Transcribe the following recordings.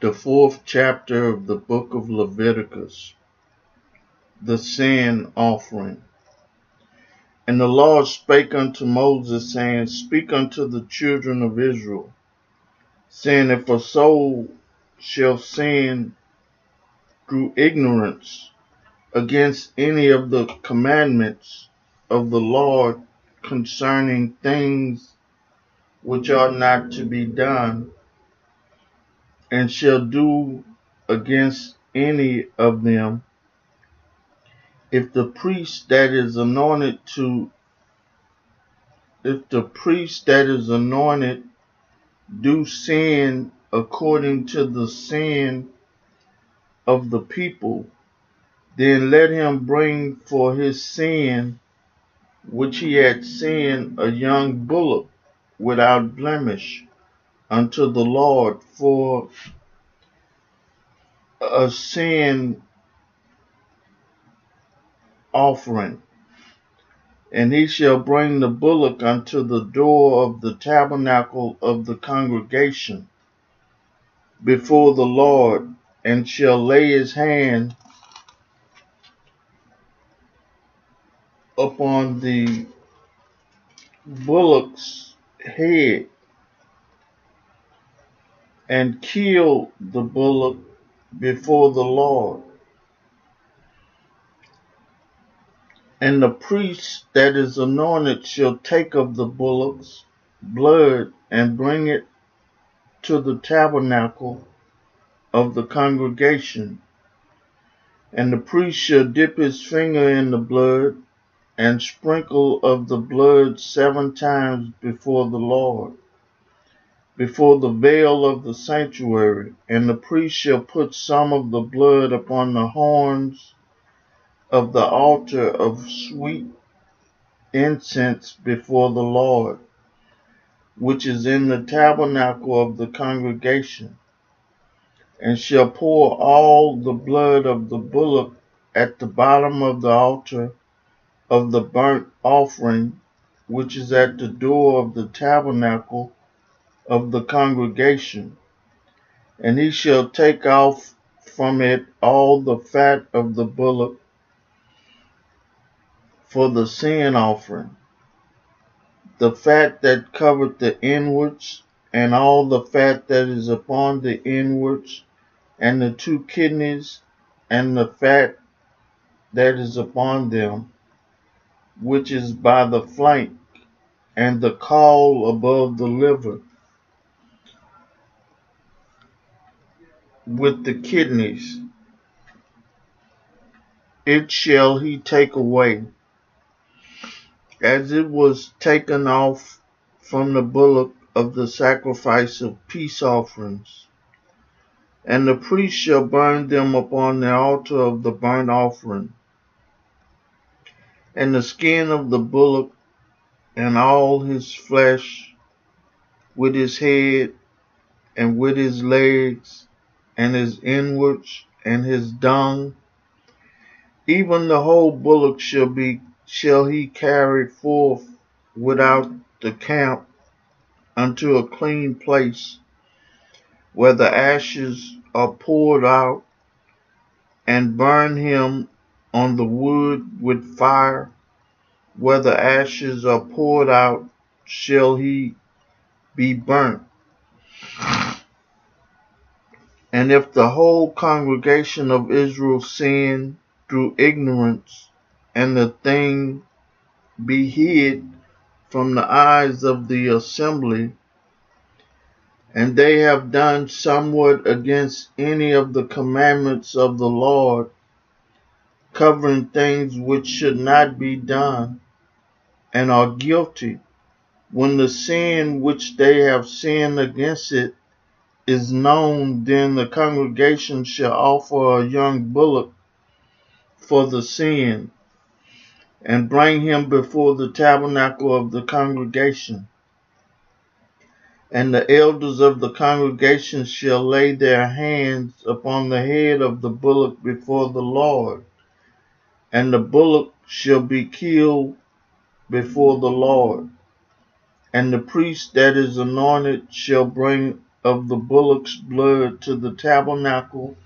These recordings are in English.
The 4th chapter of the book of Leviticus, the sin offering. And the Lord spake unto Moses, saying, Speak unto the children of Israel, saying, If a soul shall sin through ignorance against any of the commandments of the Lord concerning things which are not to be done, and shall do against any of them, if the priest that is anointed do sin according to the sin of the people, then let him bring for his sin which he had sinned a young bullock without blemish unto the Lord for a sin offering. And he shall bring the bullock unto the door of the tabernacle of the congregation before the Lord, and shall lay his hand upon the bullock's head, and kill the bullock before the Lord. And the priest that is anointed shall take of the bullock's blood and bring it to the tabernacle of the congregation. And the priest shall dip his finger in the blood and sprinkle of the blood 7 times before the Lord, before the veil of the sanctuary. And the priest shall put some of the blood upon the horns of the altar of sweet incense before the Lord, which is in the tabernacle of the congregation, and shall pour all the blood of the bullock at the bottom of the altar of the burnt offering, which is at the door of the tabernacle of the congregation. And he shall take off from it all the fat of the bullock for the sin offering, the fat that covered the inwards, and all the fat that is upon the inwards, and the 2 kidneys, and the fat that is upon them, which is by the flank, and the caul above the liver, with the kidneys. It shall he take away, as it was taken off from the bullock of the sacrifice of peace offerings. And the priest shall burn them upon the altar of the burnt offering. And the skin of the bullock and all his flesh, with his head and with his legs and his inwards and his dung, even the whole bullock shall he carry forth without the camp unto a clean place, where the ashes are poured out, and burn him on the wood with fire. Where the ashes are poured out shall he be burnt. And if the whole congregation of Israel sin through ignorance, and the thing be hid from the eyes of the assembly, and they have done somewhat against any of the commandments of the Lord, covering things which should not be done, and are guilty, when the sin which they have sinned against it is known, then the congregation shall offer a young bullock for the sin, and bring him before the tabernacle of the congregation. And the elders of the congregation shall lay their hands upon the head of the bullock before the Lord, and the bullock shall be killed before the Lord. And the priest that is anointed shall bring of the bullock's blood to the tabernacle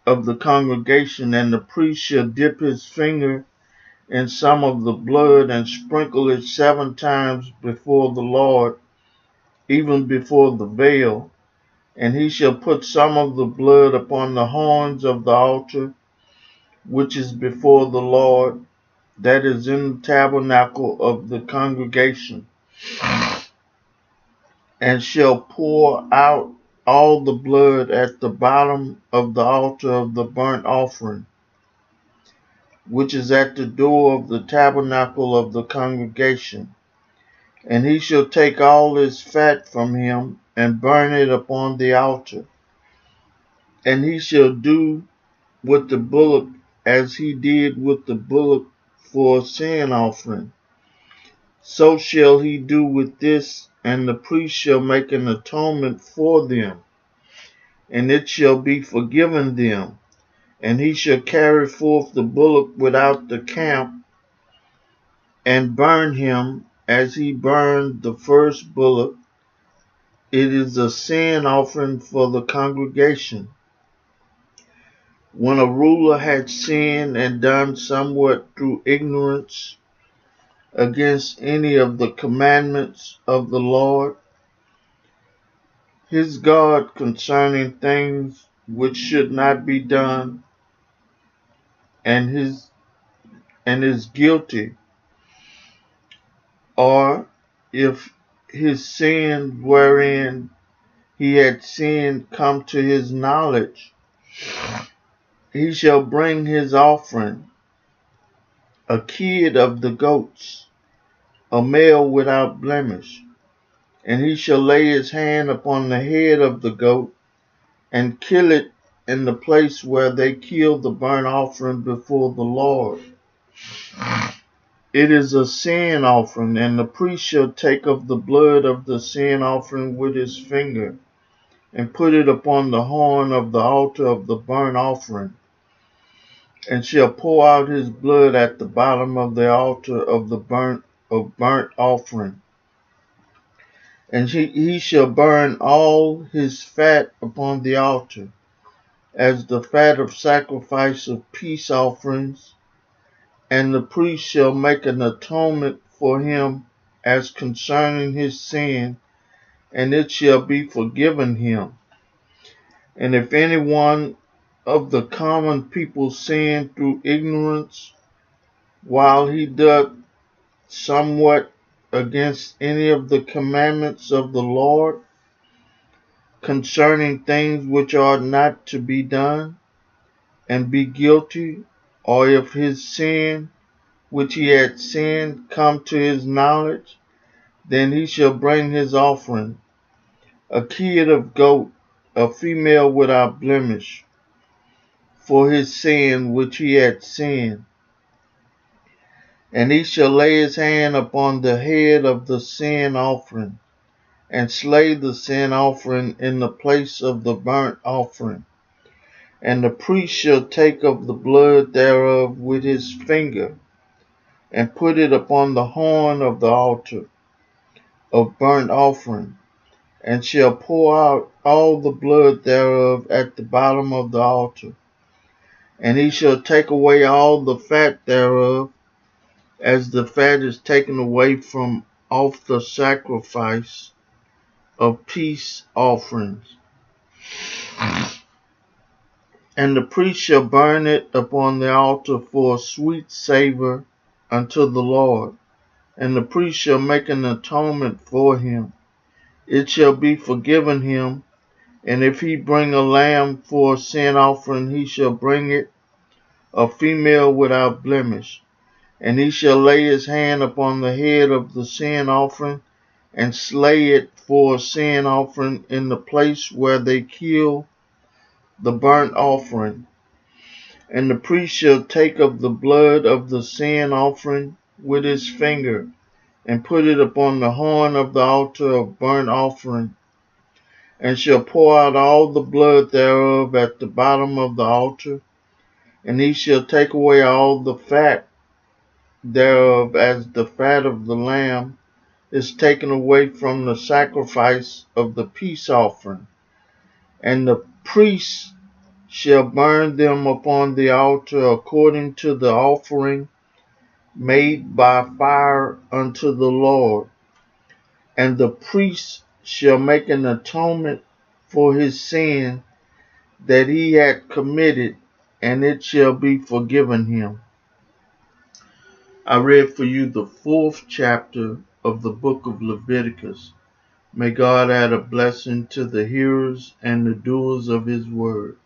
of the congregation, and the priest shall dip his finger in some of the blood and sprinkle it 7 times before the Lord, even before the veil. And he shall put some of the blood upon the horns of the altar, which is before the Lord, that is in the tabernacle of the congregation, and shall pour out all the blood at the bottom of the altar of the burnt offering, which is at the door of the tabernacle of the congregation. And he shall take all his fat from him, and burn it upon the altar. And he shall do with the bullock as he did with the bullock for a sin offering. So shall he do with this, and the priest shall make an atonement for them, and it shall be forgiven them. And he shall carry forth the bullock without the camp, and burn him as he burned the first bullock. It is a sin offering for the congregation. When a ruler had sinned and done somewhat through ignorance against any of the commandments of the Lord his God concerning things which should not be done, and is guilty, or if his sin wherein he had sinned come to his knowledge, he shall bring his offering, a kid of the goats, a male without blemish, and he shall lay his hand upon the head of the goat, and kill it in the place where they killed the burnt offering before the Lord. It is a sin offering, and the priest shall take of the blood of the sin offering with his finger, and put it upon the horn of the altar of the burnt offering, and shall pour out his blood at the bottom of the altar of the burnt offering. And he shall burn all his fat upon the altar, as the fat of sacrifice of peace offerings, and the priest shall make an atonement for him as concerning his sin, and it shall be forgiven him. And if any one of the common people sin through ignorance, while he doth somewhat against any of the commandments of the Lord, concerning things which are not to be done, and be guilty, or if his sin which he had sinned come to his knowledge, then he shall bring his offering, a kid of goat, a female without blemish, for his sin which he had sinned. And he shall lay his hand upon the head of the sin offering, and slay the sin offering in the place of the burnt offering. And the priest shall take of the blood thereof with his finger, and put it upon the horn of the altar of burnt offering, and shall pour out all the blood thereof at the bottom of the altar. And he shall take away all the fat thereof, as the fat is taken away from off the sacrifice of peace offerings. And the priest shall burn it upon the altar for a sweet savor unto the Lord. And the priest shall make an atonement for him. It shall be forgiven him. And if he bring a lamb for a sin offering, he shall bring it, a female without blemish. And he shall lay his hand upon the head of the sin offering, and slay it for a sin offering in the place where they kill the burnt offering. And the priest shall take of the blood of the sin offering with his finger, and put it upon the horn of the altar of burnt offering, and shall pour out all the blood thereof at the bottom of the altar. And he shall take away all the fat thereof, as the fat of the lamb, is taken away from the sacrifice of the peace offering, and the priest shall burn them upon the altar according to the offering made by fire unto the Lord. And the priest shall make an atonement for his sin that he had committed, and it shall be forgiven him. I read for you the 4th chapter of the book of Leviticus. May God add a blessing to the hearers and the doers of his word.